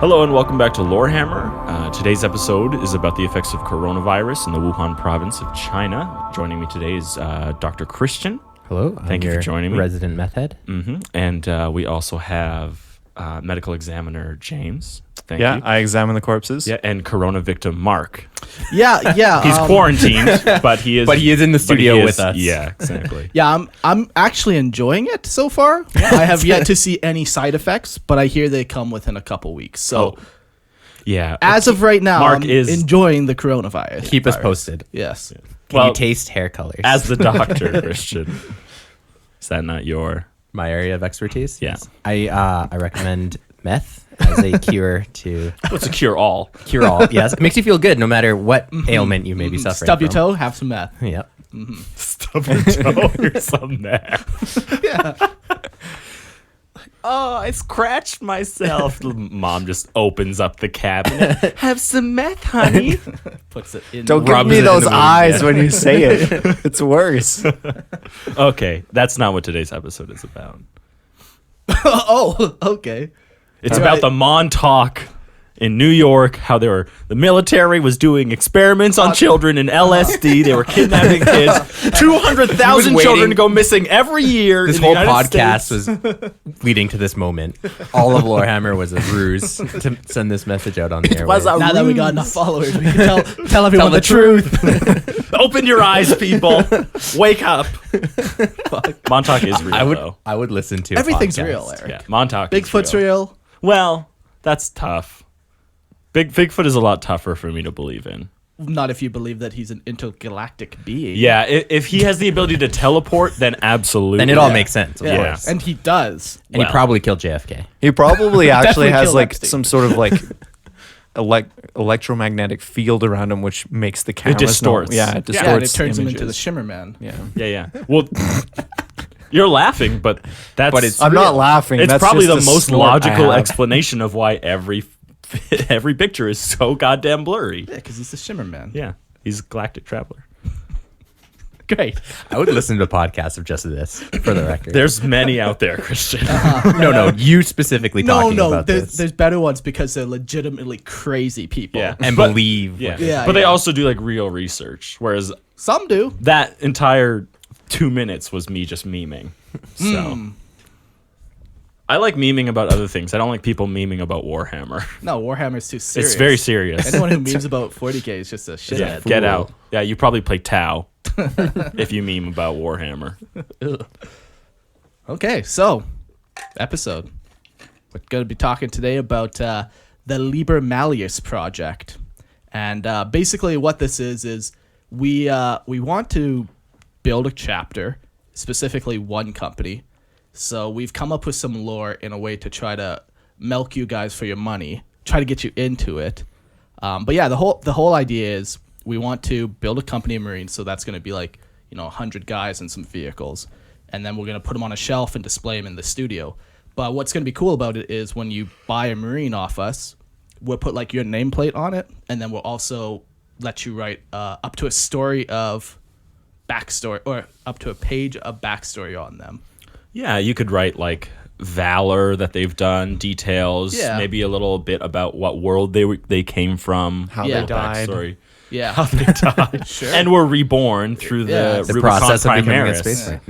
Hello and welcome back to Lorehammer. Today's episode is about the effects of coronavirus in the Wuhan province of China. Joining me today is Dr. Christian. Hello. Thank you for joining me. Resident meth head. Mm-hmm. And we also have medical examiner James. Thank you. I examine the corpses. Yeah, and corona victim Mark. Yeah. He's quarantined, but he is in the studio with us. Yeah, exactly. Yeah, I'm actually enjoying it so far. I have yet to see any side effects, but I hear they come within a couple weeks. So, yeah. as of right now, Mark I'm is enjoying the coronavirus. Keep us posted. Yes. Can you taste hair colors? As the doctor, Christian. Is that not your... My area of expertise? Yeah. I recommend meth as a cure to... What's a cure-all? Cure-all, yes. It makes you feel good no matter what ailment you may be suffering Stub your from. toe, have some meth. Yep. Stub your toe or some meth. Yeah. Oh, I scratched myself. Mom just opens up the cabinet. Have some meth, honey. Puts it in. Don't give Rubs me it in those the wound, eyes yeah. when you say it. It's worse. Okay, that's not what today's episode is about. Oh, okay. It's All about right. the Montauk in New York, how the military was doing experiments on children in LSD. They were kidnapping kids. 200,000 waiting. children go missing every year. This in the whole United podcast States. was leading to this moment. All of Lorehammer was a ruse to send this message out on the airwaves. was a Now that we got enough followers, we can tell everyone the truth. Open your eyes, people. Wake up. Montauk is real, though. I would listen to Everything's a podcast. real, Eric. Yeah, Montauk is Bigfoot's real. real. Well, that's tough. Bigfoot is a lot tougher for me to believe in. Not if you believe that he's an intergalactic being. Yeah, if he has the ability to teleport, then absolutely. Then it all makes sense, of Yeah. course. And he does. And Well. he probably killed JFK. He probably actually Definitely has killed like Epstein. some sort of like electromagnetic field around him, which makes the camera distorts. it Yeah, and distorts. it turns him into the images. Shimmer Man. Yeah, Yeah. Well, you're laughing, but that's. I'm not laughing. It's That's probably the just a most snort I logical have. explanation of why every picture is so goddamn blurry. Yeah, because he's the Shimmer Man. Yeah, he's a galactic traveler. Great. I would listen to a podcast of just this, for the record. There's many out there, Christian. No, you specifically talking about this. There's better ones because they're legitimately crazy people. Yeah. and But- believe. Yeah. what they Yeah, But they yeah. also do like real research, whereas Some do. that entire 2 minutes was me just memeing. So I like memeing about other things. I don't like people memeing about Warhammer. No, Warhammer's too serious. It's very serious. Anyone who memes about 40k is just a shithead. Yeah, get out. Yeah, you probably play Tau if you meme about Warhammer. Okay, so episode. We're going to be talking today about the Liber Malleus project, and basically what this is we want to build a chapter, specifically one company. So we've come up with some lore in a way to try to milk you guys for your money, try to get you into it. But yeah, the whole idea is we want to build a company of Marines. So that's going to be like 100 guys and some vehicles, and then we're going to put them on a shelf and display them in the studio. But what's going to be cool about it is when you buy a Marine off us, we'll put like your nameplate on it, and then we'll also let you write up to a story of backstory, or up to a page of backstory on them. Yeah, you could write like valor that they've done, details, Yeah. maybe a little bit about what world they came from, How Yeah. they died. backstory. Yeah. How they died. Sure. And were reborn through Yeah. the The Rubicon process of becoming a Primaris. space marine.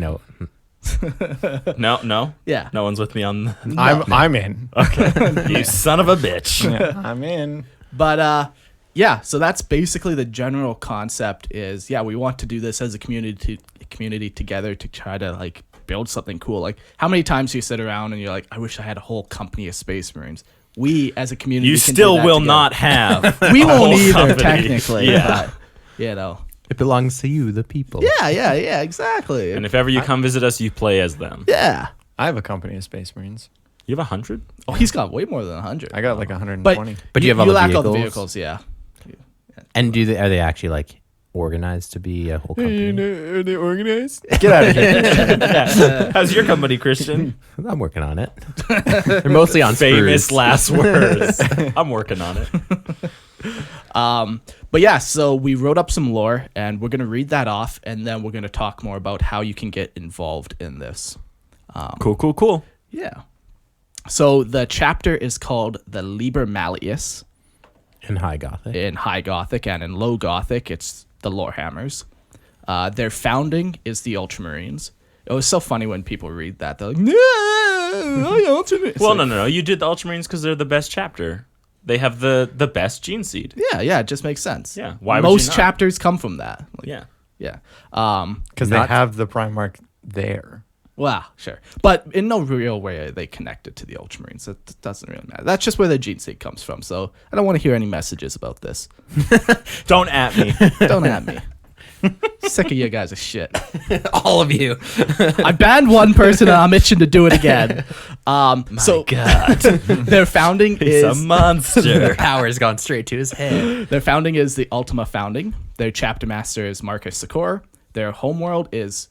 No. No? Yeah. No one's with me on I'm in. you son of a bitch. Yeah, I'm in. But yeah, so that's basically the general concept is, yeah, we want to do this as a community together to try to like build something cool. Like, how many times do you sit around and you're like, I wish I had a whole company of Space Marines. We as a community You can still do that will together. not have. We a won't whole either, company. technically. Yeah. But, It belongs to you, the people. Yeah, exactly. And if ever you come visit us, you play as them. yeah. I have a company of Space Marines. You have 100? Oh, he's got way more than 100. I got like 120. But you have all the lack all the vehicles? vehicles, yeah. And are they actually like organized to be a whole company? Are they organized? Get out of here. How's your company, Christian? I'm working on it. They're mostly on Famous sprues. last words. I'm working on it. But yeah, so we wrote up some lore, and we're going to read that off, and then we're going to talk more about how you can get involved in this. Cool. Yeah. So the chapter is called the Liber Malleus. In High Gothic. In High Gothic, and in Low Gothic, it's the Lorehammers. Their founding is the Ultramarines. It was so funny when people read that. They're like, no, Ultramarines. Well, Like, no. You did the Ultramarines because they're the best chapter. They have the best gene seed. Yeah, it just makes sense. Yeah, why would Most you not? chapters come from that. Like, Yeah. Yeah. Because they have the Primarch there. Well, sure. But in no real way are they connected to the Ultramarines. That doesn't really matter. That's just where their gene seed comes from. So I don't want to hear any messages about this. Don't at me. Don't at me. Sick of you guys' shit. All of you. I banned one person and I'm itching to do it again. So God. their founding He's a is monster. Power's gone straight to his head. their founding is the Ultima Founding. Their chapter master is Marcus Secor. Their homeworld is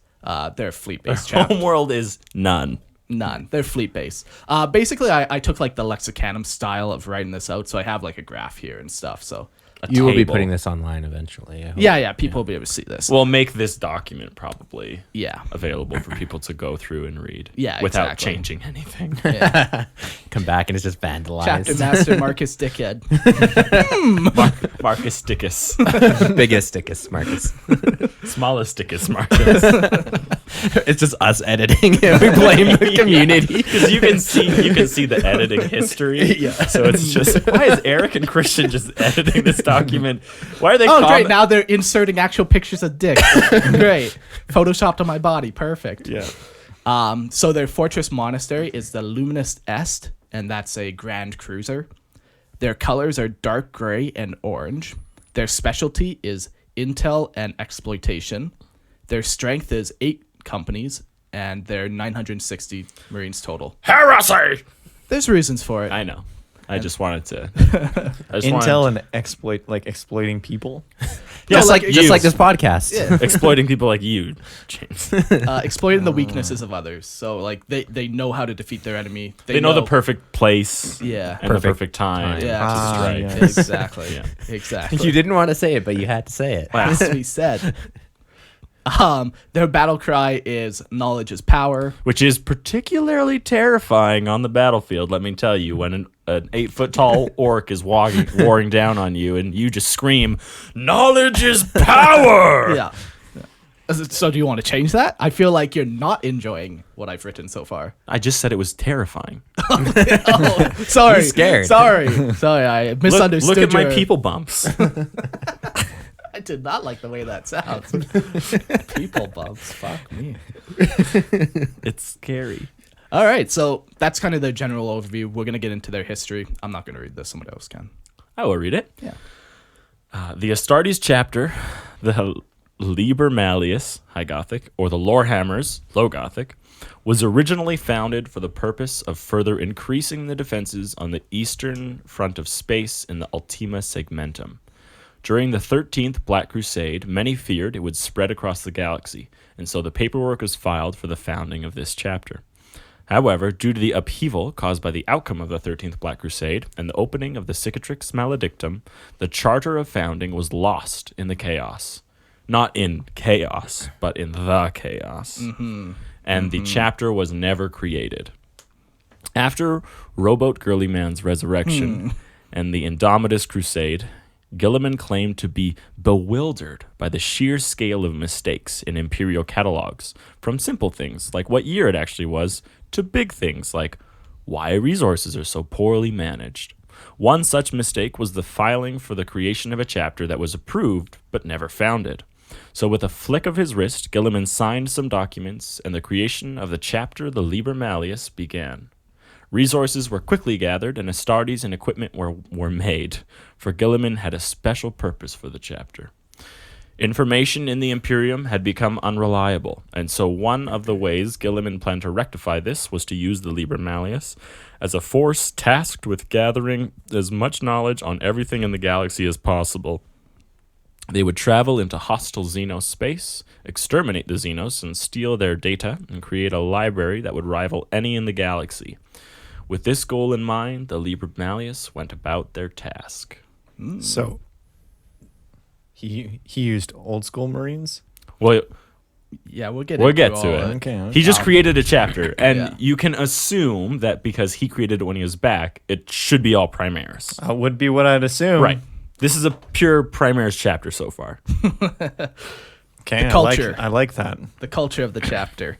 their fleet-based chapter. Homeworld is none. None. They're fleet-based. Basically, I took like the Lexicanum style of writing this out, so I have like a graph here and stuff. So You will be table. putting this online eventually. I hope. yeah, people will be able to see this. We'll make this document probably Yeah. available for people to go through and read. Yeah, without exactly. changing anything. Yeah. Come back and it's just vandalized. Chapter master Marcus Dickhead. Marcus Dickus. Biggest, thickest, Marcus. Smallest Dickus Marcus. It's just us editing and we blame the community. Because you can see the editing history. Yeah. So it's just, why is Eric and Christian just editing this document? Why are they Oh, great. Now they're inserting actual pictures of dicks. Great. Photoshopped on my body. Perfect. Yeah. So their fortress monastery is the Luminous Est, and that's a Grand Cruiser. Their colors are dark gray and orange. Their specialty is intel and exploitation. Their strength is 8 companies, and they're 960 Marines total. Heresy! There's reasons for it. I know. I just wanted to. Intel and exploiting people. Just like- like this podcast. exploiting people like you, James. Exploiting the weaknesses of others. So like they know how to defeat their enemy. They know the perfect place. Yeah. And the perfect time. Yeah, Ah, to strike. yeah. exactly. Yeah. Exactly. You didn't want to say it, but you had to say it. Wow. Has to be said. Their battle cry is knowledge is power. Which is particularly terrifying on the battlefield, let me tell you, when an 8-foot tall orc is warring down on you and you just scream, "Knowledge is power!" Yeah. So do you want to change that? I feel like you're not enjoying what I've written so far. I just said it was terrifying. Oh, sorry. He's scared. Sorry. I misunderstood. Look at my your- people bumps. I did not like the way that sounds. People bumps. Fuck me. It's scary. All right. So that's kind of the general overview. We're going to get into their history. I'm not going to read this. Somebody else can. I will read it. Yeah. The Astartes chapter, the Liber Malleus, High Gothic, or the Lorehammers, Low Gothic, was originally founded for the purpose of further increasing the defenses on the eastern front of space in the Ultima Segmentum. During the 13th Black Crusade, many feared it would spread across the galaxy, and so the paperwork was filed for the founding of this chapter. However, due to the upheaval caused by the outcome of the 13th Black Crusade and the opening of the Cicatrix Maledictum, the charter of founding was lost in the chaos. Not in chaos, but in the chaos. And the chapter was never created. After Rowboat Girlyman's resurrection and the Indomitus Crusade, Gilliman claimed to be bewildered by the sheer scale of mistakes in Imperial catalogs, from simple things like what year it actually was, to big things like why resources are so poorly managed. One such mistake was the filing for the creation of a chapter that was approved but never founded. So with a flick of his wrist, Gilliman signed some documents, and the creation of the chapter, the Liber Malleus, began. Resources were quickly gathered, and Astartes and equipment were made, for Gilliman had a special purpose for the chapter. Information in the Imperium had become unreliable, and so one of the ways Gilliman planned to rectify this was to use the Liber Malleus as a force tasked with gathering as much knowledge on everything in the galaxy as possible. They would travel into hostile Xenos space, exterminate the Xenos, and steal their data, and create a library that would rival any in the galaxy. With this goal in mind, the Liber Malleus went about their task. So he used old school Marines. Well, Yeah, we'll get We'll into get all to of it. Okay. He just created a chapter, and Yeah. you can assume that because he created it when he was back, it should be all Primaris. That would be what I'd assume. Right. This is a pure Primaris chapter so far. Okay. culture. I like that. The culture of the chapter.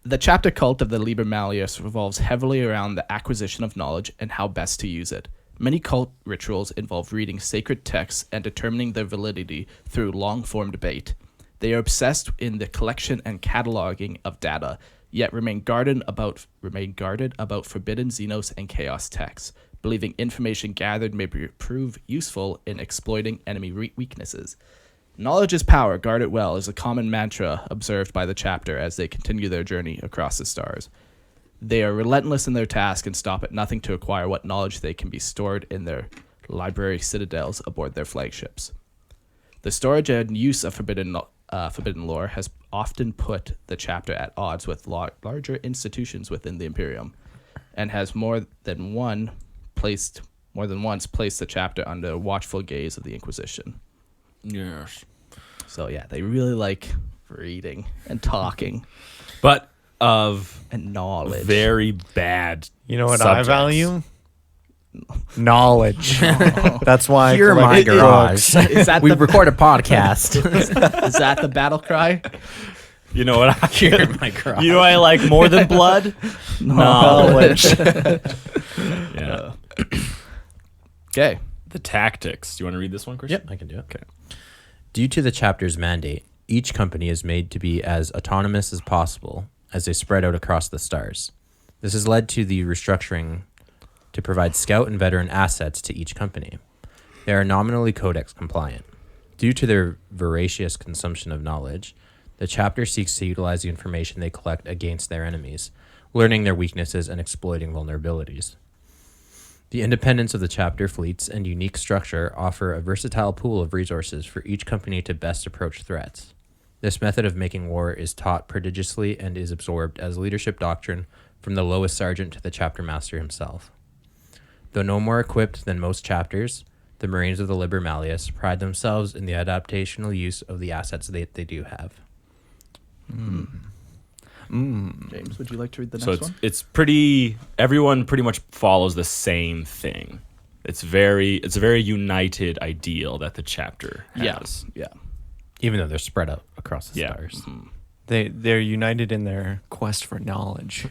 The chapter cult of the Liber Malleus revolves heavily around the acquisition of knowledge and how best to use it. Many cult rituals involve reading sacred texts and determining their validity through long-form debate. They are obsessed in the collection and cataloging of data, yet remain guarded about forbidden Xenos and Chaos texts, believing information gathered may prove useful in exploiting enemy weaknesses. Knowledge is power, guard it well, is a common mantra observed by the chapter as they continue their journey across the stars. They are relentless in their task and stop at nothing to acquire what knowledge they can be stored in their library citadels aboard their flagships. The storage and use of forbidden lore has often put the chapter at odds with larger institutions within the Imperium, and has more than once placed the chapter under the watchful gaze of the Inquisition. Yes. So yeah, they really like reading and talking But of and knowledge. very bad You know what subjects. I value? Knowledge. That's why I Here, my collect garage. books. Is that We the record a podcast. is that the battle cry? You know what I Here in my garage. You know what I like more than blood? Knowledge. Yeah. Okay. The tactics. Do you want to read this one, Christian? Yep, I can do it. Okay. Due to the chapter's mandate, each company is made to be as autonomous as possible as they spread out across the stars. This has led to the restructuring to provide scout and veteran assets to each company. They are nominally codex compliant. Due to their voracious consumption of knowledge, the chapter seeks to utilize the information they collect against their enemies, learning their weaknesses and exploiting vulnerabilities. The independence of the chapter fleets and unique structure offer a versatile pool of resources for each company to best approach threats. This method of making war is taught prodigiously and is absorbed as leadership doctrine from the lowest sergeant to the chapter master himself. Though no more equipped than most chapters, the Marines of the Liber Malleus pride themselves in the adaptational use of the assets they do have. James, would you like to read the So next one? it's pretty. Everyone pretty much follows the same thing. It's a very united ideal that the chapter has. Yeah. Even though they're spread out across the Yeah. stars. They're united in their quest for knowledge.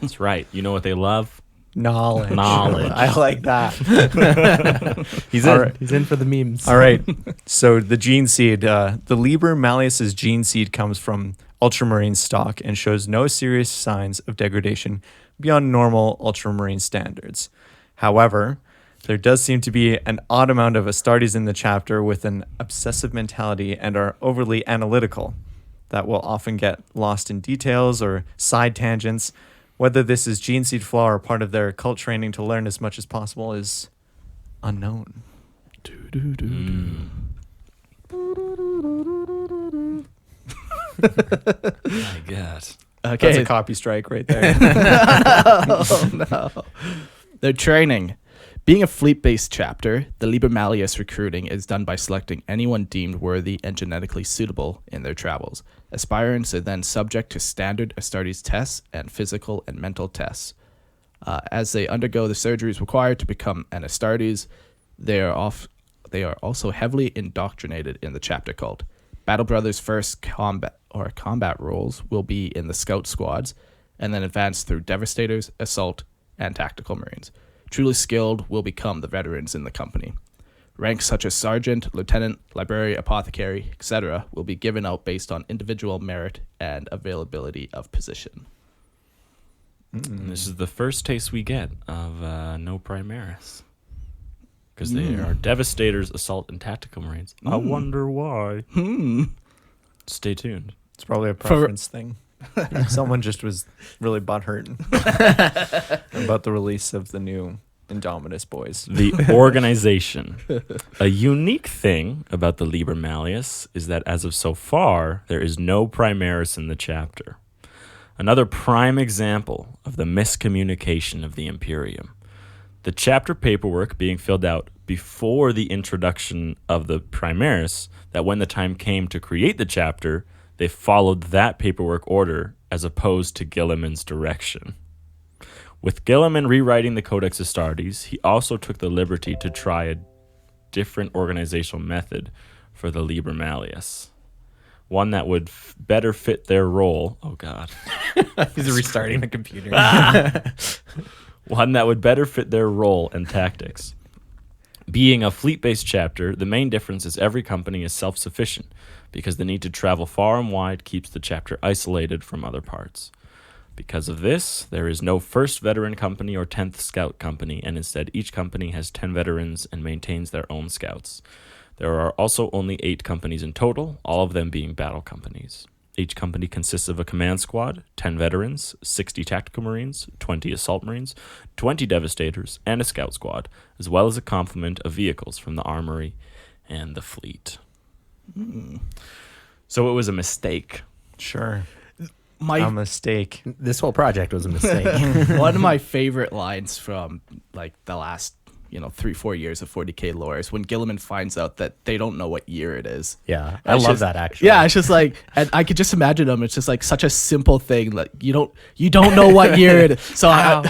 That's right. You know what they love? Knowledge. Knowledge. I like that. He's All in. right. He's in for the memes. All right. So the gene seed, the Liber Malleus's gene seed comes from ultramarine stock and shows no serious signs of degradation beyond normal ultramarine standards. However, there does seem to be an odd amount of Astartes in the chapter with an obsessive mentality and are overly analytical that will often get lost in details or side tangents. Whether this is gene seed flaw or part of their cult training to learn as much as possible is unknown. My God. Okay. That's a copy strike right there. Oh, no. Their training. Being a fleet-based chapter, the Liber Malleus recruiting is done by selecting anyone deemed worthy and genetically suitable in their travels. Aspirants are then subject to standard Astartes tests and physical and mental tests. As they undergo the surgeries required to become an Astartes, they are also heavily indoctrinated in the chapter cult. Battle Brothers' first combat roles will be in the scout squads, and then advance through Devastators, Assault, and Tactical Marines. Truly skilled will become the veterans in the company. Ranks such as Sergeant, Lieutenant, Librarian, Apothecary, etc. will be given out based on individual merit and availability of position. And this is the first taste we get of no Primaris. Because they are Devastators, Assault, and Tactical Marines. I wonder why. Stay tuned. It's probably a preference thing. Someone just was really butthurt about the release of the new Indominus boys. The organization. A unique thing about the Liber Malleus is that as of so far, there is no Primaris in the chapter. Another prime example of the miscommunication of the Imperium. The chapter paperwork being filled out before the introduction of the Primaris, that when the time came to create the chapter, they followed that paperwork order as opposed to Guilliman's direction. With Guilliman rewriting the Codex Astartes, he also took the liberty to try a different organizational method for the Liber Malleus. One that would better fit their role. Oh, God. He's restarting the computer. One that would better fit their role and tactics. Being a fleet-based chapter, the main difference is every company is self-sufficient because the need to travel far and wide keeps the chapter isolated from other parts. Because of this, there is no 1st Veteran Company or 10th Scout Company, and instead each company has 10 veterans and maintains their own scouts. There are also only 8 companies in total, all of them being battle companies. Each company consists of a command squad, 10 veterans, 60 tactical marines, 20 assault marines, 20 devastators, and a scout squad, as well as a complement of vehicles from the armory and the fleet. So it was a mistake. Sure. A My mistake. This whole project was a mistake. one of my favorite lines from like the last 3-4 years of 40k lore is when Guilliman finds out that they don't know what year it is. Yeah, I It's love just- that actually. Yeah, it's just like, and I could just imagine them. It's just like such a simple thing. Like you don't know what year it is. So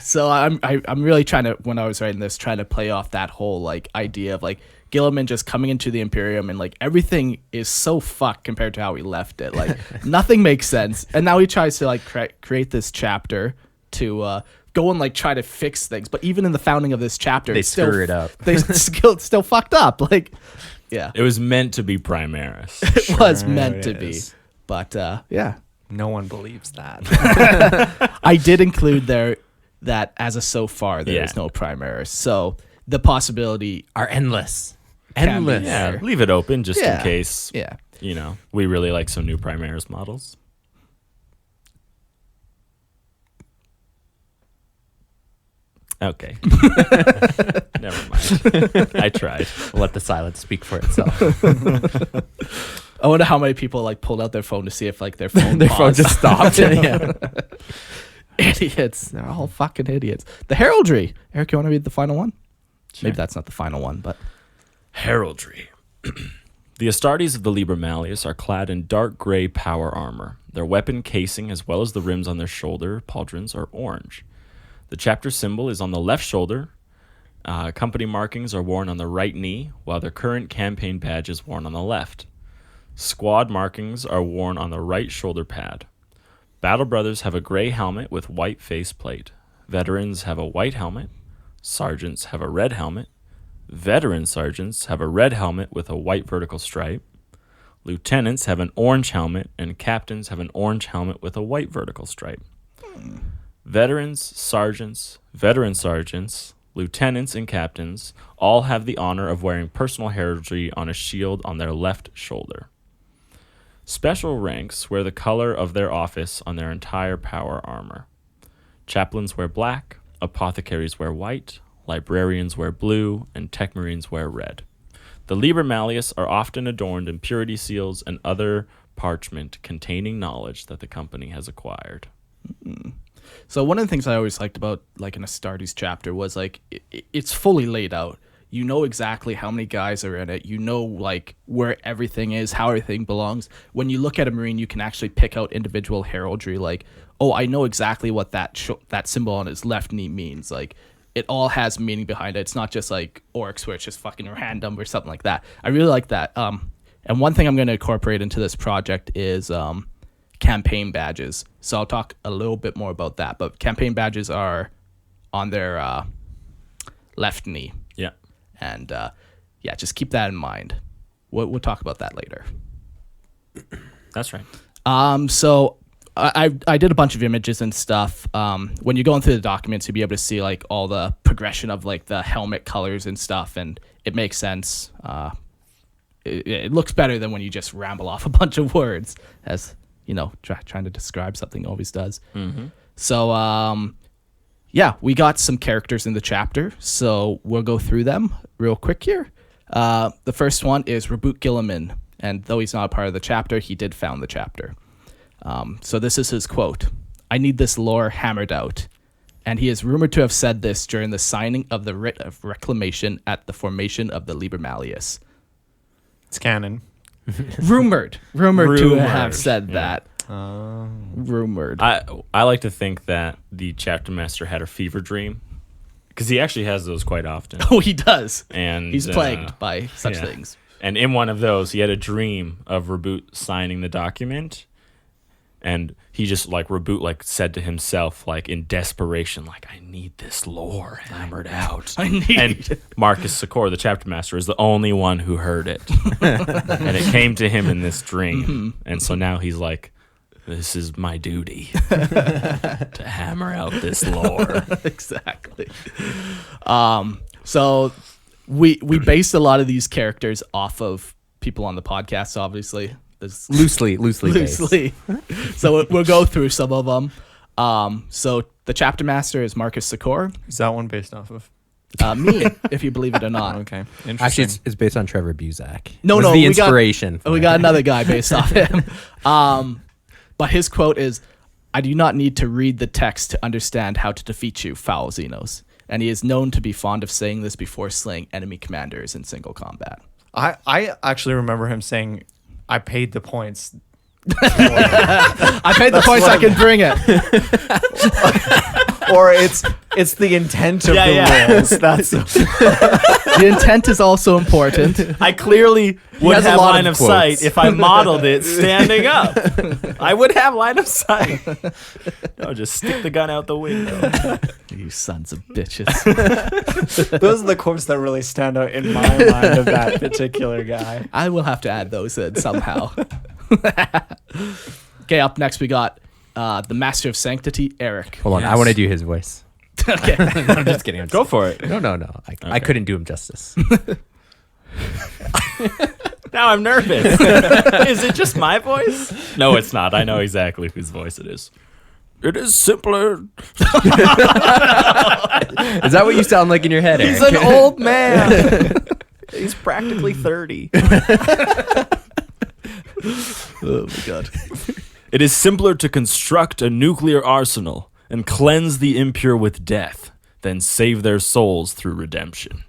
so I'm really trying to, when I was writing this, trying to play off that whole like idea of like Guilliman just coming into the Imperium and like everything is so fucked compared to how we left it. Like nothing makes sense, and now he tries to like create this chapter to go and like try to fix things. But even in the founding of this chapter, They it's still, screw it up. They still fucked up. Like, yeah, It was meant to be Primaris. it was Sure meant it to be. is. But yeah, No one believes that. I did include there that as a so far there is Yeah. no Primaris. So the possibility, Are endless. Can be Endless. Yeah, there. leave it open just Yeah. in case, yeah. we really like some new Primaris models. Okay. Never mind. I tried. Let the silence speak for itself. I wonder how many people like pulled out their phone to see if like their phone Their phone paused. just stopped. Yeah. Idiots. They're all fucking idiots. The heraldry. Eric, you want to read the final one? Sure. Maybe that's not the final one, but Heraldry. The Astartes of the Liber Malleus are clad in dark gray power armor. Their weapon casing, as well as the rims on their shoulder pauldrons, are orange. The chapter symbol is on the left shoulder. Company markings are worn on the right knee, while their current campaign badge is worn on the left. Squad markings are worn on the right shoulder pad. Battle Brothers have a gray helmet with white face plate. Veterans have a white helmet. Sergeants have a red helmet. Veteran sergeants have a red helmet with a white vertical stripe. Lieutenants have an orange helmet, and captains have an orange helmet with a white vertical stripe. Veteran sergeants, lieutenants, and captains all have the honor of wearing personal heraldry on a shield on their left shoulder. Special ranks wear the color of their office on their entire power armor. Chaplains wear black, apothecaries wear white, librarians wear blue, and tech marines wear red. The Liber Malleus are often adorned in purity seals and other parchment containing knowledge that the company has acquired. so one of the things I always liked about like an Astartes chapter was like it's fully laid out. You know exactly how many guys are in it. You know like where everything is, how everything belongs. When you look at a marine, you can actually pick out individual heraldry. Like, oh, I know exactly what that symbol on his left knee means. Like, it all has meaning behind it. It's not just like orcs where it's just fucking random or something like that. I really like that. And one thing I'm going to incorporate into this project is campaign badges. So I'll talk a little bit more about that. But campaign badges are on their left knee. Yeah. And yeah, just keep that in mind. We'll talk about that later. That's right. So I did a bunch of images and stuff. When you're going through the documents, you'll be able to see like all the progression of like the helmet colors and stuff, and it makes sense. It looks better than when you just ramble off a bunch of words, as you know, trying to describe something always does. Mm-hmm. So yeah, we got some characters in the chapter, so we'll go through them real quick here. The first one is Reboot Guilliman, and though he's not a part of the chapter, he did found the chapter. So this is his quote: "I need this lore hammered out." And he is rumored to have said this during the signing of the writ of reclamation at the formation of the Liber Malleus. It's canon. Rumored to have Rumored, said yeah. that. Rumored. I like to think that the chapter master had a fever dream, because he actually has those quite often. Oh, he does. And He's plagued by such yeah. things. And in one of those, he had a dream of Reboot signing the document, and he just like Reboot like said to himself, like in desperation, like, I need this lore hammered out. And Marcus Secor, the chapter master, is the only one who heard it, and it came to him in this dream, and so now he's like, this is my duty to hammer out this lore. Exactly. So we based a lot of these characters off of people on the podcast, obviously. There's Loosely based. So we'll go through some of them. So the chapter master is Marcus Secor. Is that one based off of? Me, if you believe it or not. Okay, interesting. Actually, it's based on Trevor Buzak. No, Was no, the we got- inspiration. We got another guy based off him. But his quote is, I do not need to read the text to understand how to defeat you, foul Xenos. And he is known to be fond of saying this before slaying enemy commanders in single combat. I actually remember him saying, "I paid the points." I paid the points, I can bring it. Or it's the intent of the rules. That's The intent is also important. I clearly would has a have lot line of of quotes. sight if I modeled it standing up. I would have line of sight. No, just stick the gun out the window. You sons of bitches. those are the quotes that really stand out in my mind of that particular guy. I will have to add those in somehow. Okay, up next we got the Master of Sanctity, Eric. Hold on, I want to do his voice. Okay. I'm just kidding. Go for it. No. I couldn't do him justice. Now I'm nervous. Is it just my voice? No, it's not. I know exactly whose voice it is. It is simpler. Is that what you sound like in your head, Eric? He's an old man. He's practically 30. Oh my god. It is simpler to construct a nuclear arsenal and cleanse the impure with death than save their souls through redemption.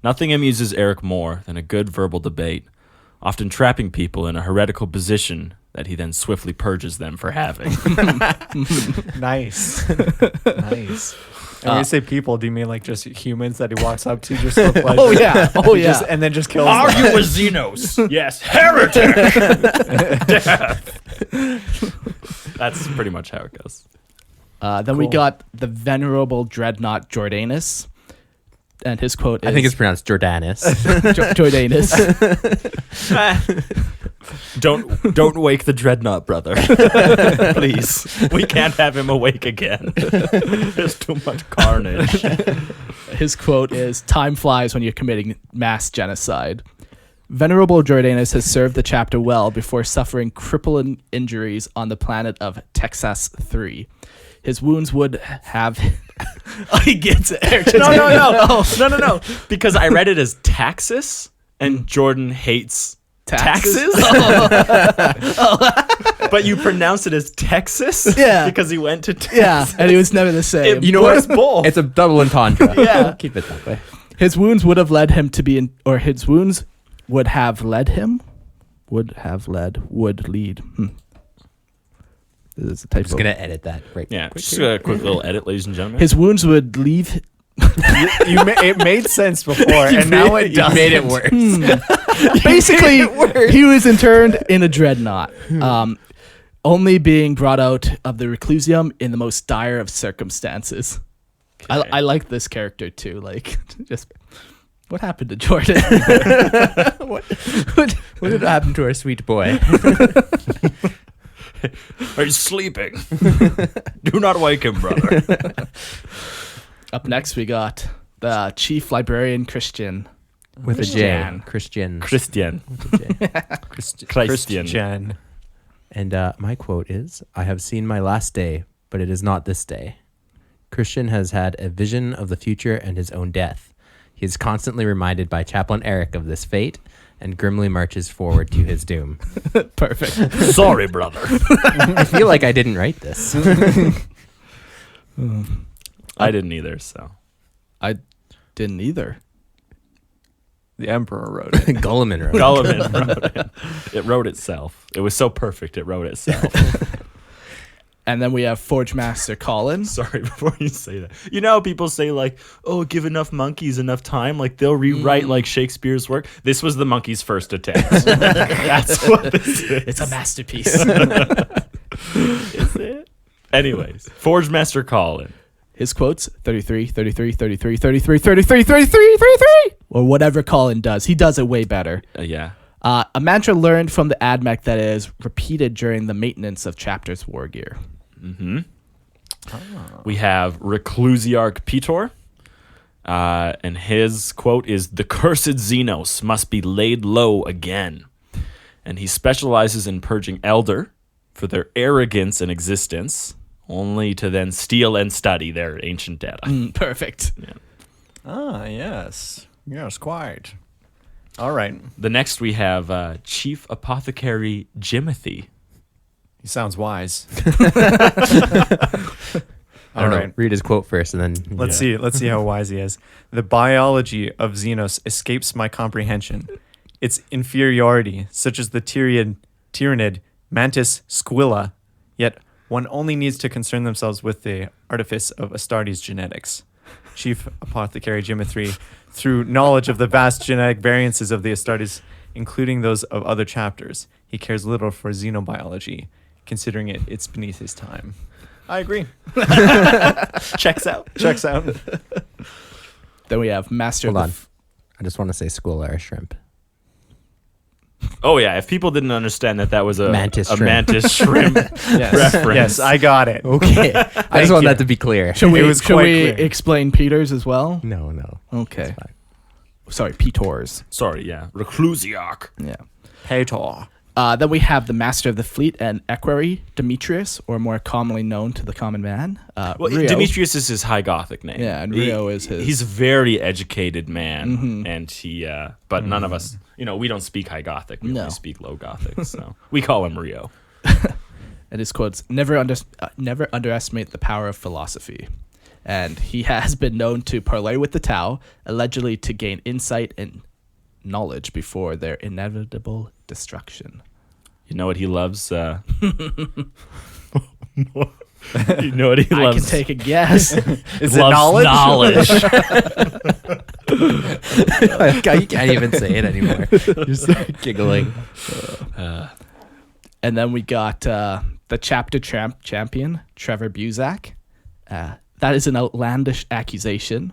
Nothing amuses Eric more than a good verbal debate, often trapping people in a heretical position that he then swiftly purges them for having. Nice. Nice. And when you say people, do you mean like just humans that he walks up to just for pleasure? Oh yeah. Oh yeah. And then just kills Are them? you a Xenos? Yes, heretic! Death. That's pretty much how it goes. Then we Cool. got the venerable dreadnought Jordanus, and his quote is, I think it's pronounced Jordanus. Jordanus. Don't wake the dreadnought, brother. Please. We can't have him awake again. There's too much carnage. His quote is, time flies when you're committing mass genocide. Venerable Jordanus has served the chapter well before suffering crippling injuries on the planet of Texas 3. His wounds would have... Oh, he gets it. No. Because I read it as Taxis, and Jordan hates taxes. But you pronounce it as Texas? Yeah. Because he went to Texas. Yeah, and he was never the same. You know what? Where's both? It's a double entendre. Yeah. Keep it that way. His wounds would have led him to be in... Or his wounds would have led him? Would lead. This is a typo. I'm just going to edit that right Yeah, quick just here. a quick little edit, ladies and gentlemen. His wounds would leave... It made sense before, and now it You doesn't. made it worse. Basically, he was interned in a dreadnought, only being brought out of the reclusium in the most dire of circumstances. Okay. I like this character too. Like, just what happened to Jordan? What did happen to our sweet boy? He's sleeping. Do not wake him, brother. Up next, we got the chief librarian Christian. With a J. Jan. Christian. Christian. With a J. Christian. And my quote is, I have seen my last day, but it is not this day. Christian has had a vision of the future and his own death. He is constantly reminded by Chaplain Eric of this fate and grimly marches forward to his doom. Perfect. Sorry, brother. I feel like I didn't write this. I didn't either, so. I didn't either. The Emperor wrote it. Gulliman wrote it. Gulliman wrote it. It wrote itself. It was so perfect, it wrote itself. And then we have Forge Master Colin. Sorry, before you say that. You know how people say, like, oh, give enough monkeys enough time, like they'll rewrite like Shakespeare's work? This was the monkey's first attempt. That's what this is. It's a masterpiece. Is it? Anyways, Forge Master Colin. His quotes, 33, 33, 33, 33, 33, 33, 33, or whatever Colin does. He does it way better. Yeah. A mantra learned from the AdMech that is repeated during the maintenance of Chapter's war gear. We have Reclusiarch Petor. And his quote is, "The cursed Xenos must be laid low again." And he specializes in purging Elder for their arrogance and existence, only to then steal and study their ancient data. Perfect. Ah, yes. Yes, quite. All right. The next we have Chief Apothecary Jimothy. He sounds wise. I don't know. Read his quote first, and then Let's see how wise he is. The biology of Xenos escapes my comprehension. Its inferiority, such as the tyrannid Mantis squilla, yet one only needs to concern themselves with the artifice of Astartes genetics. Chief Apothecary Jimothy, through knowledge of the vast genetic variances of the Astartes, including those of other chapters, he cares little for xenobiology, considering it's beneath his time. I agree. Checks out. Checks out. Then we have Master. hold on. I just want to say squilla or shrimp. Oh, yeah. If people didn't understand that was a Mantis a shrimp. mantis shrimp Yes. reference. Yes, I got it. Okay. I just want that to be clear. Should we, It was should quite we clear. explain Peter's as well? No. Okay. It's fine. Sorry, Petor's. Sorry, yeah. Reclusiarch. Yeah. Petor. Then we have the Master of the Fleet and Equerry, Demetrius, or more commonly known to the common man, Well, Rio. Demetrius is his High Gothic name. Yeah, and Rio is his. He's a very educated man, and he. But none of us, we don't speak High Gothic. We No. only speak Low Gothic, so we call him Rio. And his quotes, never underestimate the power of philosophy. And he has been known to parley with the Tau, allegedly to gain insight and knowledge before their inevitable destruction. You know what he loves? You know what he I loves? can take a guess. Is it Loves knowledge? You can't even say it anymore. You're so giggling. And then we got the chapter champion, Trevor Buzak. That is an outlandish accusation.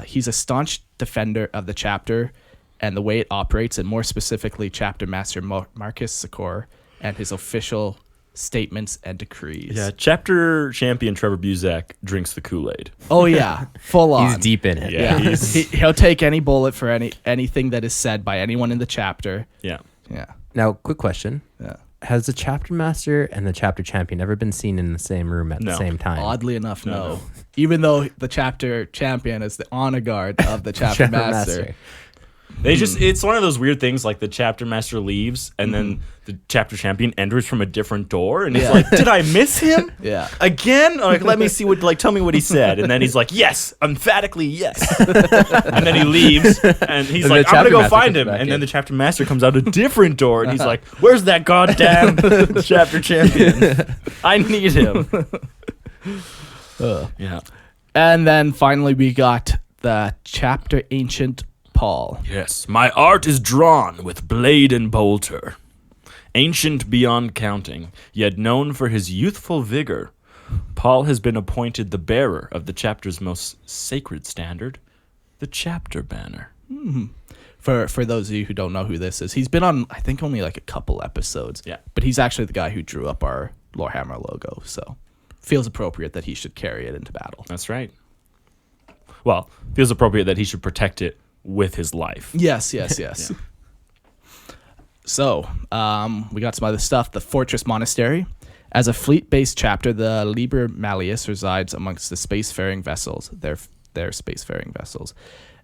He's a staunch defender of the chapter and the way it operates, and more specifically, Chapter Master Marcus Secor and his official statements and decrees. Yeah, chapter champion Trevor Buzak drinks the Kool-Aid. Oh yeah, full on. He's deep in it. Yeah, Yeah, he's he'll take any bullet for anything that is said by anyone in the chapter. yeah. Yeah, Now, quick question. yeah. Has the chapter master and the chapter champion ever been seen in the same room at the No. same time? Oddly enough, no. No. Even though the chapter champion is the honor guard of the chapter master. They it's one of those weird things, like the chapter master leaves and then the chapter champion enters from a different door, and it's like, did I miss him? Yeah. Again? Like, let me see tell me what he said. And then he's like, yes, emphatically yes. And then he leaves, and he's And like, the I'm gonna chapter go master find comes him. back And then in. the chapter master comes out a different door, and he's like, where's that goddamn chapter champion? I need him. Yeah. And then finally, we got the chapter ancient Paul. Yes, my art is drawn with blade and bolter. Ancient beyond counting, yet known for his youthful vigor, Paul has been appointed the bearer of the chapter's most sacred standard, the chapter banner. For those of you who don't know who this is, he's been on, I think, only like a couple episodes. Yeah. But he's actually the guy who drew up our Lorehammer logo, so feels appropriate that he should carry it into battle. That's right. Well, feels appropriate that he should protect it with his life. Yes. Yeah. So, we got some other stuff. The Fortress Monastery. As a fleet-based chapter, the Liber Malleus resides amongst the spacefaring vessels, their spacefaring vessels.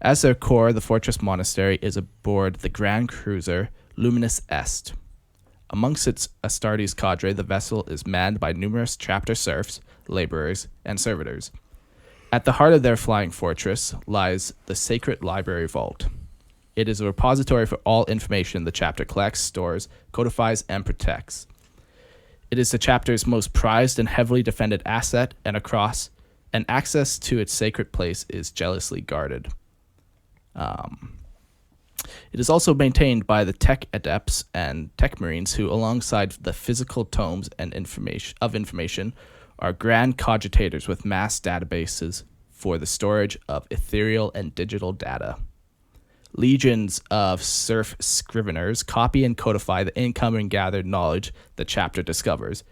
As their core, the Fortress Monastery is aboard the Grand Cruiser Luminous Est. Amongst its Astartes cadre, the vessel is manned by numerous chapter serfs, laborers, and servitors. At the heart of their flying fortress lies the sacred library vault. It is a repository for all information the chapter collects, stores, codifies, and protects. It is the chapter's most prized and heavily defended asset, and access to its sacred place is jealously guarded. It is also maintained by the tech adepts and tech marines who, alongside the physical tomes and information, are grand cogitators with mass databases for the storage of ethereal and digital data. Legions of serf scriveners copy and codify the incoming gathered knowledge the chapter discovers.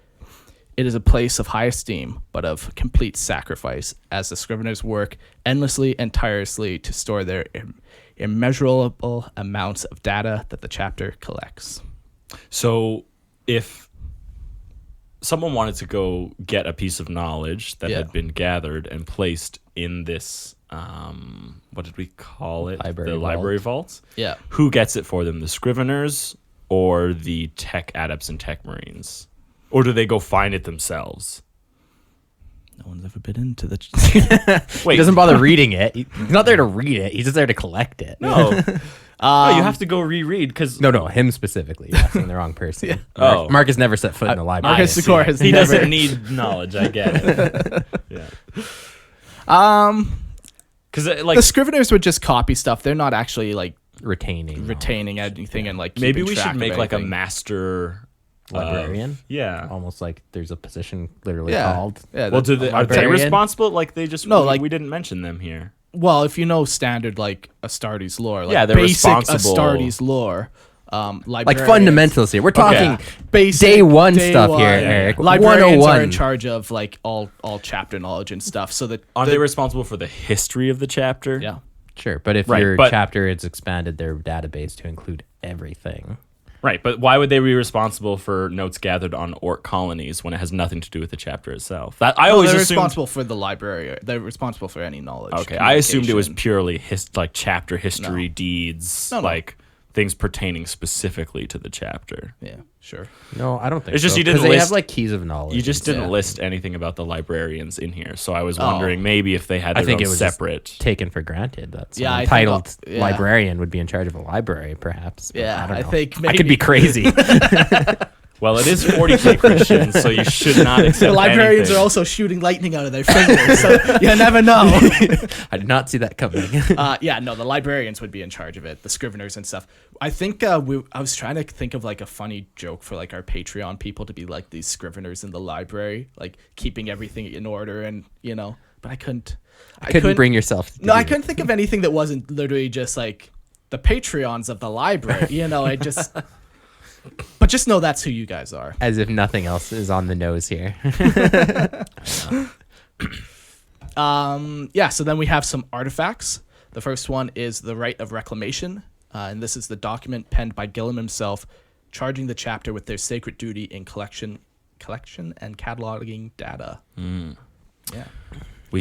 It is a place of high esteem, but of complete sacrifice, as the scriveners work endlessly and tirelessly to store their immeasurable amounts of data that the chapter collects. So if someone wanted to go get a piece of knowledge that had been gathered and placed in this, what did we call it? Library vaults. Yeah. Who gets it for them? The scriveners or the tech adepts and tech marines? Or do they go find it themselves? No one's ever been into the... He doesn't bother reading it. He's not there to read it. He's just there to collect it. No. Oh, you have to go reread because... No, him specifically. You're asking the wrong person. Yeah. Oh. Mark has never set foot in the library. Marcus Secor has He never... doesn't need knowledge. I get it. Yeah. Because the scriveners would just copy stuff. They're not actually like retaining anything and like maybe keeping we track should of make like a anything. master librarian. Yeah. Almost like there's a position literally Yeah. called. Yeah. Well, are they librarian? responsible? Like they just No, we, like- we didn't mention them here. Well, if you know standard like Astartes lore, like Yeah, they're basic responsible. Astartes lore, Like librarians- fundamentals here. We're talking basic day one day stuff one. here, Yeah. Eric. Librarians are in 101. charge of like all chapter knowledge and stuff. So that Are they responsible for the history of the chapter? yeah. Sure, but if Right, your but- chapter has expanded their database to include everything. Right, but why would they be responsible for notes gathered on orc colonies when it has nothing to do with the chapter itself? That I always they're assumed. responsible for the library. They're responsible for any knowledge. Okay, I assumed it was communication. purely like chapter history, deeds, No. like things pertaining specifically to the chapter. Yeah, sure. No, I don't think It's just so, you didn't 'cause they list- have like keys of knowledge. You just and didn't stuff. list anything about the librarians in here, so I was wondering maybe if they had I their think own it was just separate. taken for granted that Yeah, some I think entitled yeah. librarian would be in charge of a library, perhaps. But Yeah, I, don't I know. think I could be maybe- crazy. Well, it is 40K Christians, so you should not accept The librarians anything. are also shooting lightning out of their fingers, so you never know. I did not see that coming. The librarians would be in charge of it, the scriveners and stuff. I think I was trying to think of like a funny joke for like our Patreon people to be like these scriveners in the library, like keeping everything in order and but I couldn't. I couldn't bring yourself. To No, do I it. couldn't think of anything that wasn't literally just like the Patreons of the library. I just. But just know that's who you guys are. As if nothing else is on the nose here. So then we have some artifacts. The first one is the Right of Reclamation, and this is the document penned by Gilliam himself, charging the chapter with their sacred duty in collection and cataloging data. Yeah.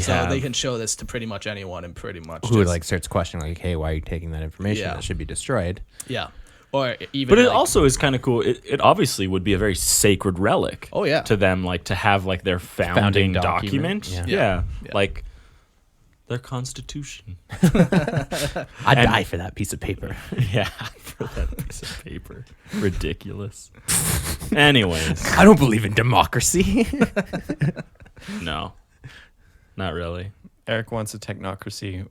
So they can show this to pretty much anyone and pretty much Who just- starts questioning like, hey, why are you taking that information Yeah. that should be destroyed? yeah, or even. But it like- also is kind of cool. It obviously would be a very sacred relic. Oh, yeah. To them, like to have like their founding document. document. Yeah. Yeah. Like their constitution. I'd die for that piece of paper. Yeah, for that piece of paper. Ridiculous. Anyways, I don't believe in democracy. no, not really. Eric wants a technocracy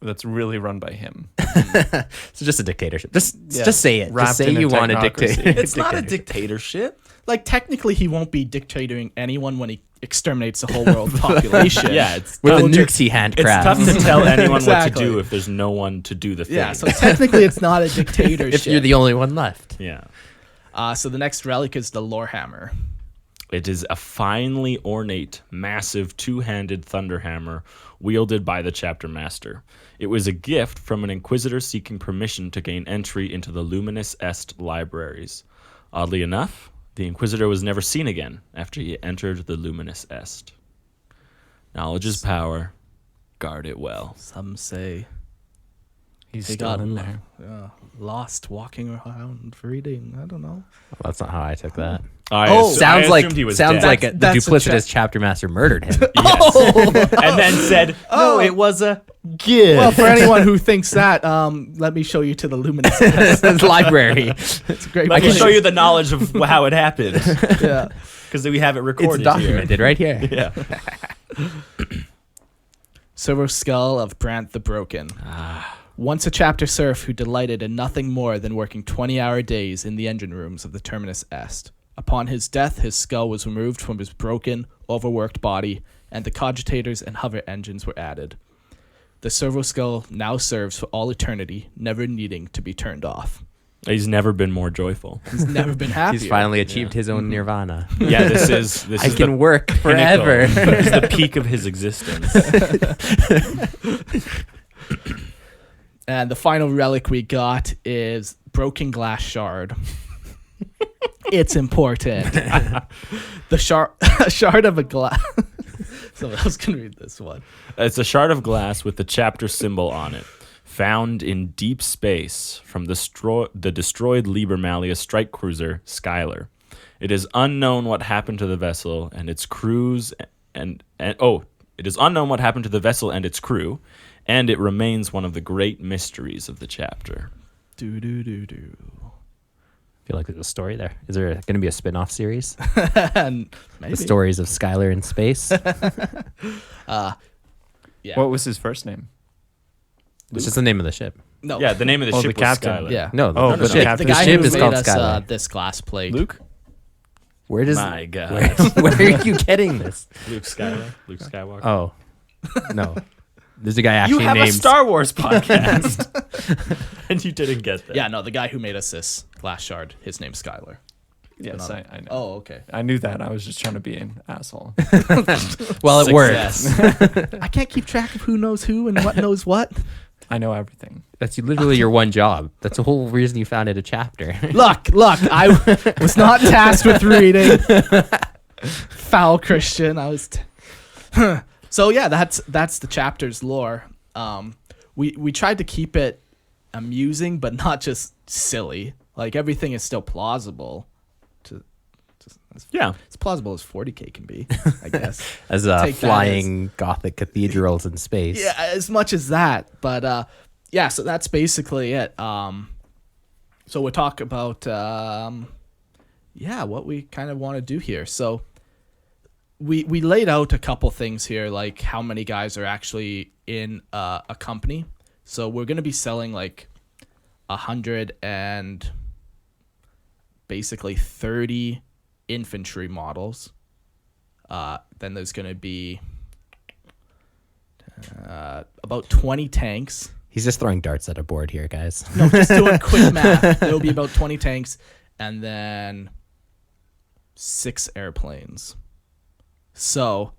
that's really run by him. It's just a dictatorship. Just say it. Wrapped Just say in a you want a technocracy. dictator. It's not a dictatorship. like technically he won't be dictating anyone when he exterminates the whole world population. Yeah, it's With the tough- nukes he It's handcrafts. tough to tell anyone what Exactly. to do if there's no one to do the thing. Yeah, so technically it's not a dictatorship. if you're the only one left. yeah. So the next relic is the Lorehammer. It is a finely ornate, massive two-handed thunderhammer wielded by the chapter master. It was a gift from an inquisitor seeking permission to gain entry into the Luminous Est libraries. Oddly enough, the inquisitor was never seen again after he entered the Luminous Est. Knowledge is power. Guard it well. Some say He's He still got in there. lost walking around reading. I don't know. Well, that's not how I took that. Oh, Sounds I like assumed he was sounds dead. like the That's a duplicitous chapter master murdered him. Yes. And then said, "No, it was a gift." Well, for anyone who thinks that, let me show you to the Luminous Library. It's a great. I can place. show you the knowledge of how it happened Yeah. because we have it It's recorded documented right here. here. Yeah. Silver Skull of Brant the Broken. Once a chapter serf who delighted in nothing more than working 20-hour days in the engine rooms of the Terminus Est. Upon his death, his skull was removed from his broken, overworked body, and the cogitators and hover engines were added. The servo skull now serves for all eternity, never needing to be turned off. He's never been more joyful. He's never been happier. He's finally achieved his own nirvana. Yeah, this is I can work pinnacle. forever. This is the peak of his existence. And the final relic we got is broken glass shard. It's important. The shard of a glass. Someone else can read this one. It's a shard of glass with the chapter symbol on it, found in deep space from the destroyed Liber Malleus strike cruiser Skylar. It is unknown what happened to the vessel and its crews, it is unknown what happened to the vessel and its crew, and it remains one of the great mysteries of the chapter. Do do do do. I feel like there's a story there. Is there going to be a spin-off series? And maybe. The stories of Skylar in space? Yeah. What was his first name? It's just the name of the ship. No. Yeah, the name of the Oh, ship the was captain. Skylar. Yeah. No, Oh, the the ship. captain. The guy ship who is made called us Skylar. this glass plate. Luke? Where does My God. where are you getting this? Luke Skylar? Luke Skywalker? Oh, no. There's a guy actually You have named a Star Wars podcast. And you didn't get that. Yeah, no, the guy who made us this glass shard, his name's Skylar. Yes, I know. Oh, okay. I knew that. I was just trying to be an asshole. Well, it works. I can't keep track of who knows who and what knows what. I know everything. That's literally your one job. That's the whole reason you founded a chapter. Look, I was not tasked with reading. Foul Christian. I was. So yeah, that's the chapter's lore. We tried to keep it amusing, but not just silly. Like everything is still plausible. Yeah. As plausible as 40K can be, I guess. As Take that flying Gothic cathedrals in space. Yeah, as much as that. But yeah, so that's basically it. So we'll talk about what we kind of want to do here. So we laid out a couple things here, like how many guys are actually in a company. So we're going to be selling like 100 and basically 30 infantry models. Then there's going to be about 20 tanks. He's just throwing darts at a board here, guys. No, just doing quick math. There will be about 20 tanks and then 6 airplanes. So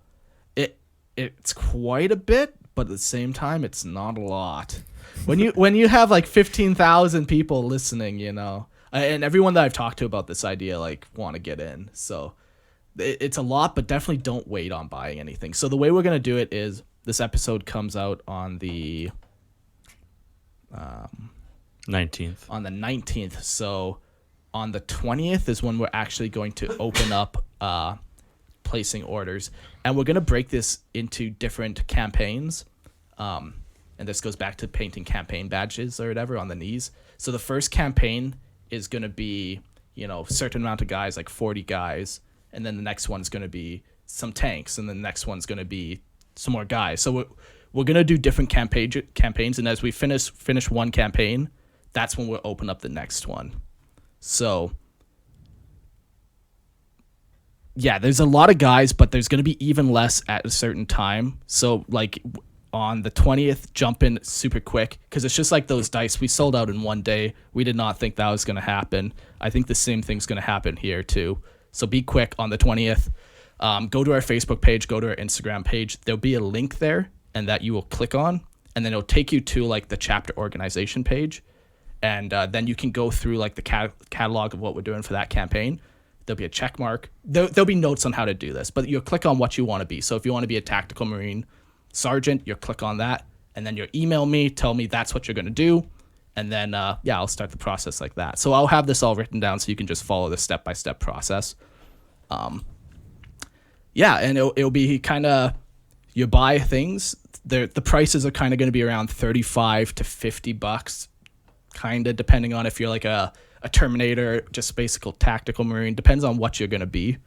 it's quite a bit, but at the same time, it's not a lot. When you have like 15,000 people listening, you know, and everyone that I've talked to about this idea like want to get in. So it's a lot, but definitely don't wait on buying anything. So the way we're gonna do it is this episode comes out on the 19th. On the 19th. So on the 20th is when we're actually going to open up placing orders. And we're going to break this into different campaigns. And this goes back to painting campaign badges or whatever on the knees. So the first campaign is going to be, you know, a certain amount of guys, like 40 guys. And then the next one's going to be some tanks. And then the next one's going to be some more guys. So we're going to do different campaigns. And as we finish one campaign, that's when we'll open up the next one. So, yeah, there's a lot of guys, but there's going to be even less at a certain time. So, like, on the 20th, jump in super quick, because it's just like those dice. We sold out in one day. We did not think that was going to happen. I think the same thing's going to happen here, too. So be quick on the 20th. Go to our Facebook page, go to our Instagram page. There'll be a link there, and that you will click on, and then it'll take you to, like, the chapter organization page. And then you can go through like the catalog of what we're doing for that campaign. There'll be a check mark. There'll be notes on how to do this, but you'll click on what you want to be. So if you want to be a tactical marine sergeant, you'll click on that. and then you email me, tell me that's what you're going to do. And then, I'll start the process like that. So I'll have this all written down so you can just follow the step-by-step process. And it'll be kind of, you buy things, the prices are kind of going to be around $35 to $50, kind of depending on if you're like a Terminator, just basic tactical Marine, depends on what you're going to be.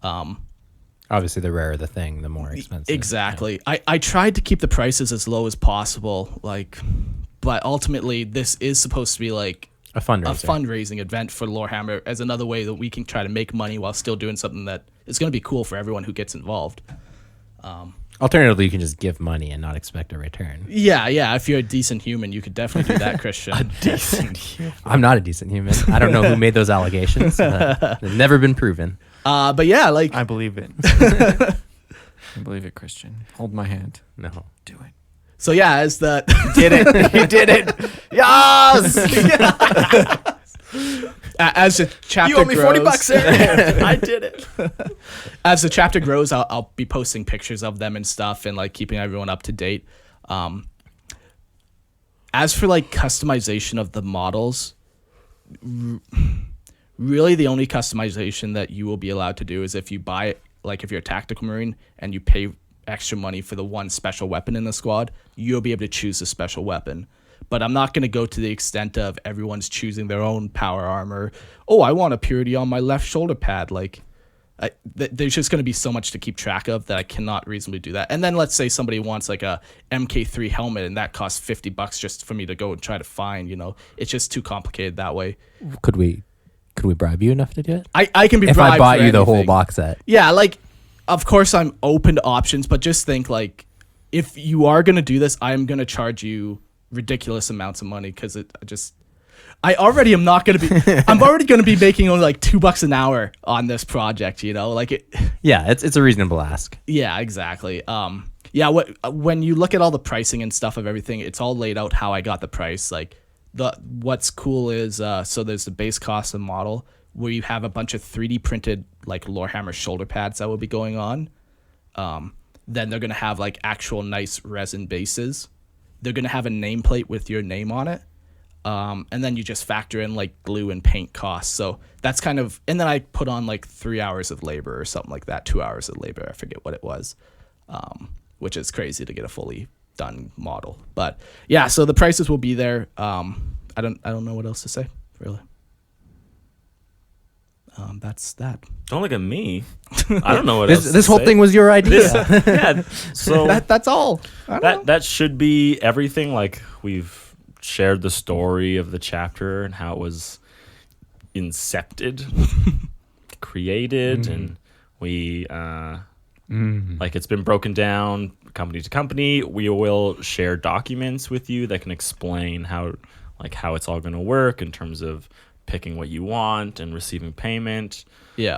Obviously, the rarer the thing, the more expensive. Exactly. Yeah. I tried to keep the prices as low as possible, but ultimately this is supposed to be like a fundraising event for Lorehammer as another way that we can try to make money while still doing something that is going to be cool for everyone who gets involved. Alternatively, you can just give money and not expect a return. Yeah. If you're a decent human, you could definitely do that, Christian. A decent human. I'm not a decent human. I don't know who made those allegations. They've never been proven. But yeah, I believe it. I believe it, Christian. Hold my hand. No. Do it. So yeah, as the Did it. He did it. Yes. as the chapter You owe me grows, $40, Aaron. I did it. as the chapter grows, I'll be posting pictures of them and stuff, and like keeping everyone up to date. As for like customization of the models, really the only customization that you will be allowed to do is if you buy, like if you're a tactical Marine and you pay extra money for the one special weapon in the squad, you'll be able to choose a special weapon. But I'm not going to go to the extent of everyone's choosing their own power armor. Oh, I want a purity on my left shoulder pad. There's just going to be so much to keep track of that I cannot reasonably do that. And then let's say somebody wants like a MK3 helmet and that costs $50 just for me to go and try to find, it's just too complicated that way. Could we bribe you enough to do it? I can be If bribed I bought for you the whole anything. box set. Yeah, of course I'm open to options, but just think if you are going to do this, I'm going to charge you ridiculous amounts of money because I'm already going to be making only like $2 an hour on this project, Yeah, it's a reasonable ask. Yeah, exactly. When you look at all the pricing and stuff of everything, it's all laid out how I got the price. What's cool is so there's the base cost of model where you have a bunch of 3D printed like Lorehammer shoulder pads that will be going on. Then they're gonna have like actual nice resin bases. They're gonna have a nameplate with your name on it. And then you just factor in like glue and paint costs. So that's and then I put on like 3 hours of labor or something like that, 2 hours of labor. I forget what it was, which is crazy to get a fully done model. But yeah, so the prices will be there. I don't know what else to say, really. That's that. Don't look at me. I don't know what else. This to whole say. thing was your idea. Yeah. So That's all. that should be everything. Like we've shared the story of the chapter and how it was incepted, created, and we like it's been broken down company to company. We will share documents with you that can explain how it's all going to work in terms of picking what you want and receiving payment. Yeah.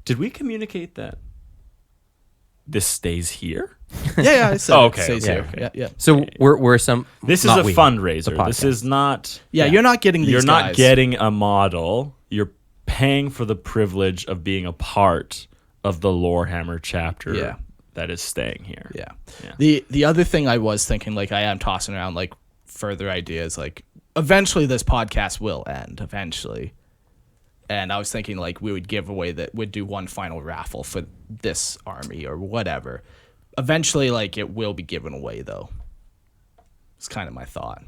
Did we communicate that this stays here? Yeah. I said Oh, it okay, stays okay, here. okay. Yeah. So we're some. This is not a we, fundraiser. the This podcast. is not. Yeah, you're not getting these You're not guys. getting a model. You're paying for the privilege of being a part of the Lorehammer chapter. Yeah. That is staying here. Yeah. Yeah. The other thing I was thinking, I am tossing around further ideas. Eventually this podcast will end. Eventually. And I was thinking we would give away we'd do one final raffle for this army or whatever. Eventually, it will be given away though. It's kind of my thought.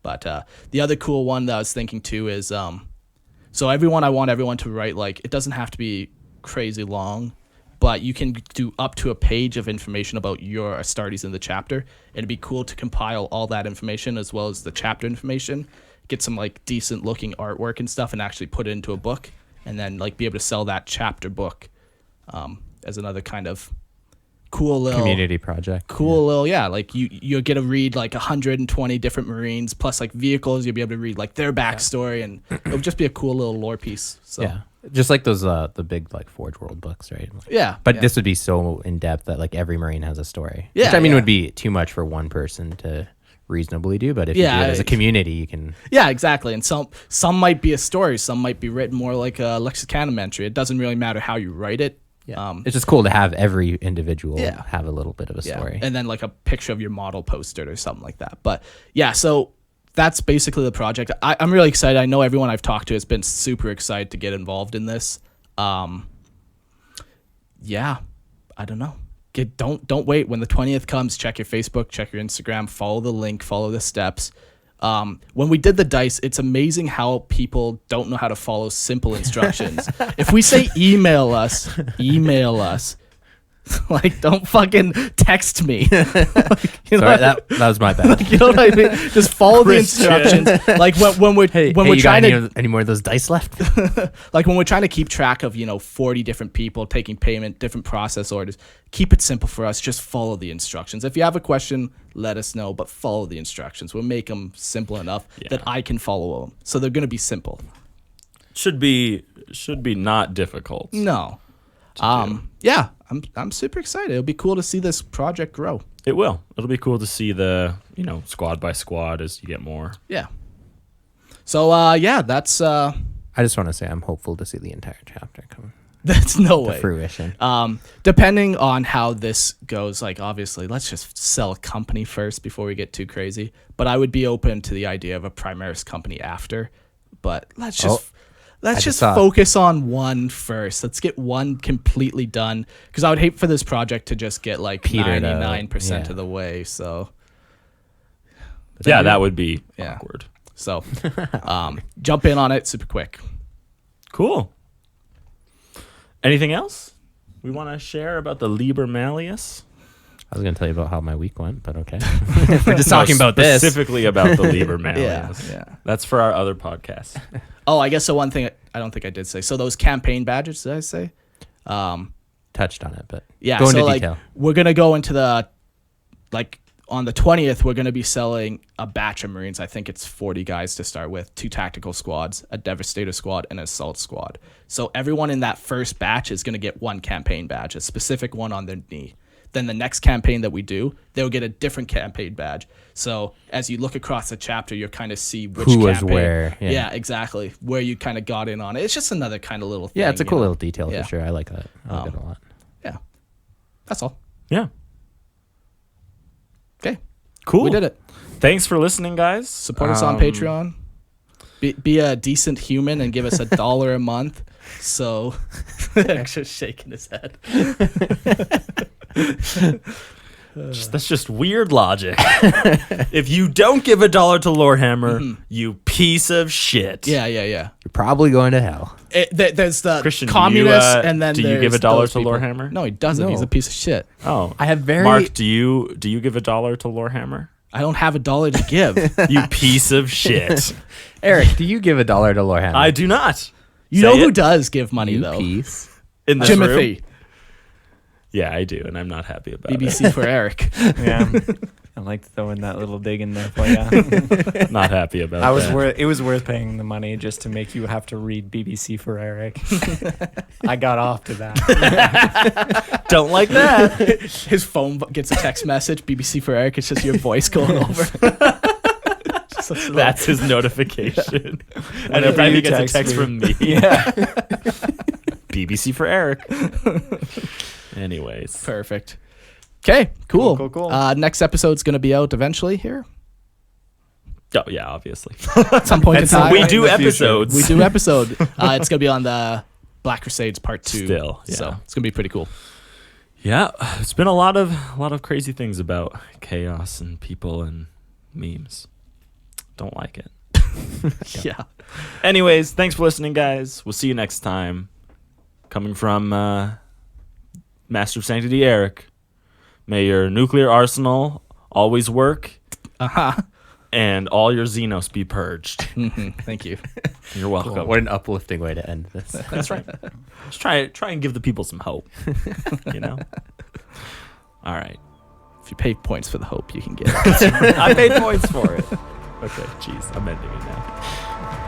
But the other cool one that I was thinking too is so I want everyone to write it doesn't have to be crazy long, but you can do up to a page of information about your Astartes in the chapter. It'd be cool to compile all that information as well as the chapter information, get some decent looking artwork and stuff, and actually put it into a book, and then be able to sell that chapter book as another kind of cool little community project. You'll get to read 120 different Marines plus vehicles. You'll be able to read their backstory, and it'll just be a cool little lore piece. So Yeah, just like those the big Forge World books, right? But this would be so in depth that every Marine has a story. Yeah, which I mean yeah. would be too much for one person to reasonably do. But if you do it as a community, you can. Yeah, exactly. And some might be a story, some might be written more like a lexicanum entry. It doesn't really matter how you write it. Yeah. It's just cool to have every individual Yeah. have a little bit of a story. And then like a picture of your model posted or something like that. But yeah, so that's basically the project. I'm really excited. I know everyone I've talked to has been super excited to get involved in this. Yeah, I don't know. Don't wait. When the 20th comes, check your Facebook, check your Instagram, follow the link, follow the steps. When we did the dice, it's amazing how people don't know how to follow simple instructions. If we say email us, like, don't fucking text me. Like, you know, Sorry, that was my bad. like, you know what I mean? Just follow the instructions. Like when we're Hey, we're you trying got to any more of those dice left? like when we're trying to keep track of 40 different people taking payment, different process orders. Keep it simple for us. Just follow the instructions. If you have a question, let us know, but follow the instructions. We'll make them simple enough that I can follow them. So they're gonna be simple. Should be not difficult. No. Yeah, I'm super excited. It'll be cool to see this project grow. It will. It'll be cool to see the, squad by squad as you get more. Yeah. So yeah, that's I just want to say I'm hopeful to see the entire chapter come that's no to way. fruition. Depending on how this goes, like obviously let's just sell a company first before we get too crazy. But I would be open to the idea of a Primaris company after. But let's just focus on one first. Let's get one completely done, because I would hate for this project to just get like Petered 99% of the way. So Yeah, that would be Yeah. awkward. so jump in on it super quick. Cool. Anything else we want to share about the Liber Malleus? I was going to tell you about how my week went, but okay. We're just talking about this. Specifically about the Liber Malleus. Yeah. That's for our other podcast. Oh, I guess so. One thing I don't think I did say. So those campaign badges, did I say? Touched on it, but Yeah. go so into like detail. we're gonna go into the on the 20th, we're gonna be selling a batch of Marines. I think it's 40 guys to start with, 2 tactical squads, a Devastator squad, and an assault squad. So everyone in that first batch is gonna get one campaign badge, a specific one on their knee. Then the next campaign that we do, they'll get a different campaign badge. So as you look across the chapter, you'll kind of see which Who was campaign. where, yeah. Yeah, exactly. Where you kind of got in on it. It's just another kind of little thing. Yeah, it's a cool you know? little detail Yeah. for sure. I like that. I like it a lot. Yeah. That's all. Yeah. Okay. Cool. We did it. Thanks for listening, guys. Support us on Patreon. Be a decent human and give us $1 a month. So, Eric's just shaking his head. That's just weird logic. If you don't give $1 to Lorehammer, you piece of shit. Yeah. You're probably going to hell. There's the Christian, communists, do you, and then do you give there's $1 those to people. Lorehammer? No, he doesn't. No. He's a piece of shit. Oh, I have very Mark, do you give $1 to Lorehammer? I don't have $1 to give. You piece of shit. Eric, do you give $1 to Lorehammer? I do not. You Say know who it does give money You though? piece. in this room? Jimothy. Yeah, I do, and I'm not happy about BBC for Eric. Yeah. I like throwing that little dig in there for you. it. Not happy about that. It was worth paying the money just to make you have to read BBC for Eric. I got off to that. Don't like that. His phone gets a text message, BBC for Eric. It's just your voice going over. Just a little- That's his notification. And every Whenever time he you gets a text text me. from me. Yeah. BBC for Eric. Anyways. Perfect. Okay, cool. Cool. Next episode's going to be out eventually here Oh, yeah, obviously. at some point in time. We in do the future. episodes. We do episode. It's going to be on the Black Crusades Part 2. Still, yeah. So it's going to be pretty cool. Yeah, it's been a lot of crazy things about chaos and people and memes. Don't like it. Yeah. Anyways, thanks for listening, guys. We'll see you next time. Coming from Master of Sanctity Eric. May your nuclear arsenal always work, Uh-huh. and all your Xenos be purged. Thank you. You're welcome. What an uplifting way to end this. That's right. Just try and give the people some hope. You know. All right. If you pay points for the hope, you can get it. I paid points for it. Okay. Jeez, I'm ending it now.